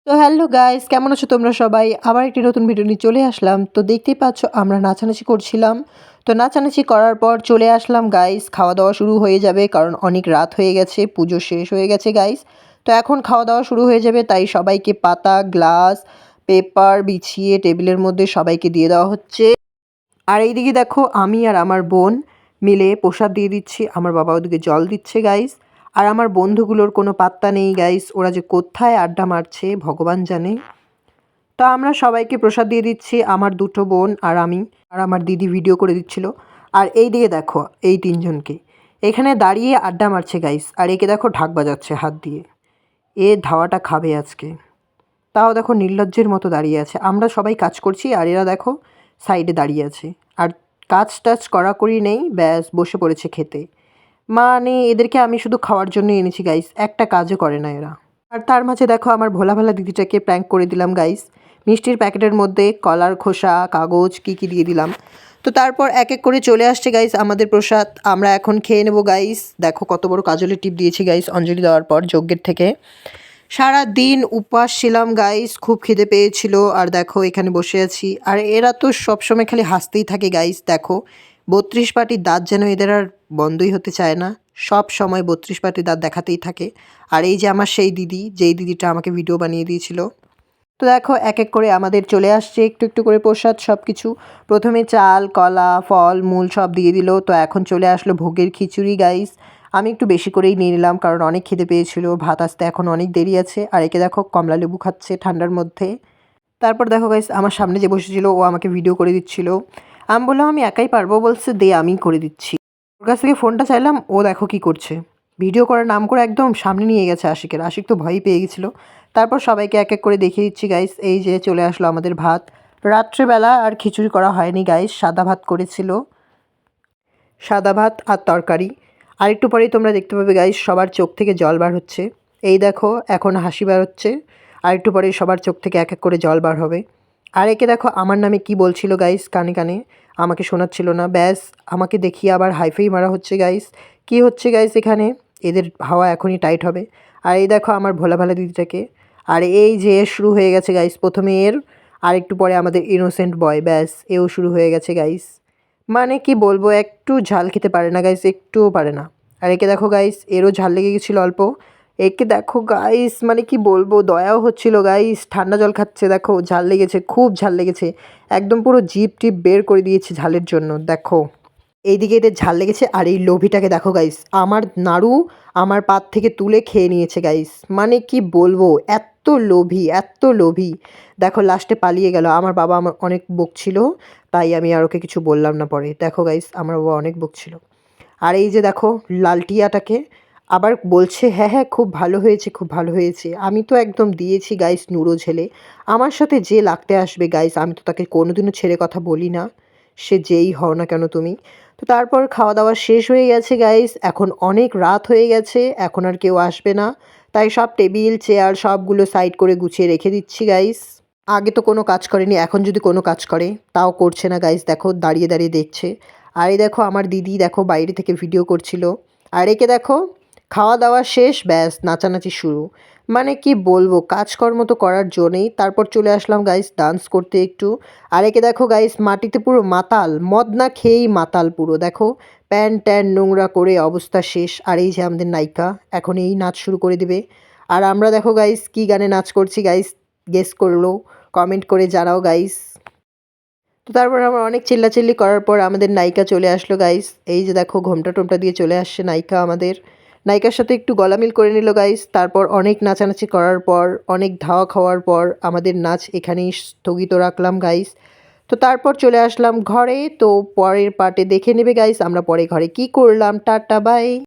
তো hello guys, কেমন আছো তোমরা সবাই? আবার একটি নতুন ভিডিও নিয়ে চলে আসলাম। তো দেখতেই পাচ্ছ আমরা নাচানাচি করছিলাম। তো নাচানাচি করার পর চলে আসলাম গাইস, খাওয়া দাওয়া শুরু হয়ে যাবে কারণ অনেক রাত হয়ে গেছে, পুজো শেষ হয়ে গেছে গাইস। তো এখন খাওয়া দাওয়া শুরু হয়ে যাবে, তাই সবাইকে পাতা, গ্লাস, পেপার বিছিয়ে টেবিলের মধ্যে সবাইকে দিয়ে দেওয়া হচ্ছে। আর এইদিকে দেখো আমি আর আমার বোন মিলে প্রসাদ দিয়ে দিচ্ছি, আমার বাবা ওদিকে জল দিচ্ছে গাইস। আর আমার বন্ধুগুলোর কোনো পাত্তা নেই গাইস, ওরা যে কোথায় আড্ডা মারছে ভগবান জানে। তো আমরা সবাইকে প্রসাদ দিয়ে দিচ্ছি, আমার দুটো বোন আর আমি, আর আমার দিদি ভিডিও করে দিচ্ছিল। আর এই দিকে দেখো এই তিনজনকে এখানে দাঁড়িয়ে আড্ডা মারছে গাইস। আর একে দেখো ঢাক বাজাচ্ছে হাত দিয়ে, এ ধাওয়াটা খাবে আজকে। তাও দেখো নির্লজ্জের মতো দাঁড়িয়ে আছে, আমরা সবাই কাজ করছি আর এরা দেখো সাইডে দাঁড়িয়ে আছে। আর কাজ টাজ কড়াকড়ি নেই, ব্যাস বসে পড়েছে খেতে। মানে এদেরকে আমি শুধু খাওয়ার জন্য এনেছি গাইস, একটা কাজও করে না এরা। আর তার মাঝে দেখো আমার ভোলা ভালা দিদিটাকে প্র্যাঙ্ক করে দিলাম গাইস, মিষ্টির প্যাকেটের মধ্যে কলার খোসা, কাগজ কী কী দিয়ে দিলাম। তো তারপর এক এক করে চলে আসছে গাইস আমাদের প্রসাদ, আমরা এখন খেয়ে নেবো গাইস। দেখো কত বড় কাজলের টিপ দিয়েছি গাইস অঞ্জলি দেওয়ার পর যজ্ঞের থেকে। সারা দিন উপবাস ছিলাম গাইস, খুব খিদে পেয়েছিল। আর দেখো এখানে বসে আছি, আর এরা তো সবসময় খালি হাসতেই থাকে গাইস। দেখো 32 পাটির দাঁত যেন এদের আর বন্ধই হতে চায় না, সব সময় 32 পাটির দাঁত দেখাতেই থাকে। আর এই যে আমার সেই দিদি, যেই দিদিটা আমাকে ভিডিও বানিয়ে দিয়েছিল। তো দেখো এক এক করে আমাদের চলে আসছে একটু একটু করে প্রসাদ সব কিছু। প্রথমে চাল, কলা, ফল মূল সব দিয়ে দিল। তো এখন চলে আসলো ভোগের খিচুড়ি গাইস, আমি একটু বেশি করেই নিয়ে নিলাম কারণ অনেক খিদে পেয়েছিল, ভাত আসতে এখন অনেক দেরি আছে। আর একে দেখো কমলা লেবু খাচ্ছে ঠান্ডার মধ্যে। তারপর দেখো গাইস আমার সামনে যে বসেছিল ও আমাকে ভিডিও করে দিচ্ছিল। আমি বললাম আমি একাই পারবো, বলছে দে আমি করে দিচ্ছি। ওর কাছ থেকে ফোনটা চাইলাম, ও দেখো কি করছে, ভিডিও করার নাম করে একদম সামনে নিয়ে গেছে আশিকের। আশিক তো ভয়ই পেয়ে গেছিলো। তারপর সবাইকে এক এক করে দেখিয়ে দিচ্ছি গাইস, এই যে চলে আসলো আমাদের ভাত। রাত্রেবেলা আর খিচুড়ি করা হয়নি গাইস, সাদা ভাত করেছিল, সাদা ভাত আর তরকারি। আর একটু পরেই তোমরা দেখতে পাবে গাইস সবার চোখ থেকে জল বার হচ্ছে। এই দেখো এখন হাসি বার হচ্ছে, আর একটু পরেই সবার চোখ থেকে এক এক করে জল বার হবে। আর একে দেখো আমার নামে কি বলছিল গাইস কানে কানে, আমাকে শোনাচ্ছিল না, ব্যাস আমাকে দেখিয়ে আবার হাইফাই মারা হচ্ছে গাইস। কি হচ্ছে গাইস এখানে, এদের হাওয়া এখনই টাইট হবে। আর এই দেখো আমার ভোলা ভালা দিদিটাকে। আর এই যে শুরু হয়ে গেছে গাইস, প্রথমে এর, আর একটু পরে আমাদের ইনোসেন্ট বয়, ব্যাস এও শুরু হয়ে গেছে গাইস। মানে কি বলবো, একটু ঝাল খেতে পারে না গাইস, একটুও পারে না। আর একে দেখো গাইস এরও ঝাল লেগে গেছিলো অল্প। একে দেখো গাইস মানে কি বলবো, দয়াও হচ্ছিল গাইস, ঠান্ডা জল খাচ্ছে, দেখো ঝাল লেগেছে, খুব ঝাল লেগেছে, একদম পুরো জিভ টিপ বের করে দিয়েছে ঝালের জন্য। দেখো এইদিকে এদের ঝাল লেগেছে, আর এই লোভিটাকে দেখো গাইস, আমার নাড়ু আমার পাত থেকে তুলে খেয়ে নিয়েছে গাইস। মানে কি বলবো, এত লোভী এত লোভী। দেখো লাস্টে পালিয়ে গেল, আমার বাবা আমার অনেক বকছিল, তাই আমি আর ওকে কিছু বললাম না পরে। দেখো গাইস আমার বাবা অনেক বকছিল। আর এই যে দেখো লালটিয়াটাকে আবার বলছে হ্যাঁ হ্যাঁ খুব ভালো হয়েছে খুব ভালো হয়েছে। আমি তো একদম দিয়েছি গাইস নুরো ঝেলে, আমার সাথে যে লাগতে আসবে গাইস আমি তো তাকে কোনোদিনও ছেড়ে কথা বলি না, সে যেই হও না কেন তুমি। তো তারপর খাওয়া দাওয়া শেষ হয়ে গেছে গাইস, এখন অনেক রাত হয়ে গেছে, এখন আর কেউ আসবে না, তাই সব টেবিল চেয়ার সবগুলো সাইড করে গুছিয়ে রেখে দিচ্ছি গাইস। আগে তো কোনো কাজ করেনি, এখন যদি কোনো কাজ করে তাও করছে না গাইস, দেখো দাঁড়িয়ে দাঁড়িয়ে দেখছে। আর এই দেখো আমার দিদি দেখো বাইরে থেকে ভিডিও করছিল। আর একে দেখো খাওয়া দাওয়া শেষ, ব্যাস নাচানাচি শুরু। মানে কি বলবো, কাজকর্ম তো করার জো নেই। তারপর চলে আসলাম গাইস ডান্স করতে একটু। আর একে দেখো গাইস মাটিতে পুরো মাতাল, মদ না খেয়েই মাতাল পুরো, দেখো প্যান্ট ট্যান নোংরা করে অবস্থা শেষ। আর এই যে আমাদের নায়িকা এখন এই নাচ শুরু করে দিবে। আর আমরা দেখো গাইস কি গানে নাচ করছি গাইস, গেস করলো, কমেন্ট করে জানাও গাইস। তো তারপর আমরা অনেক চিল্লাচিল্লি করার পর আমাদের নায়িকা চলে আসলো গাইস, এই যে দেখো ঘোমটা টোমটা দিয়ে চলে আসছে নায়িকা আমাদের। নায়িকার সাথে একটু গলামিল করে নিল গাইস। তারপর অনেক নাচানাচি করার পর, অনেক ধাওয়া খাওয়ার পর আমাদের নাচ এখানেই স্থগিত রাখলাম গাইস। তো তারপর চলে আসলাম ঘরে। তো পরের পার্টে দেখে নেবে গাইস আমরা পরে ঘরে কি করলাম। Tata bye.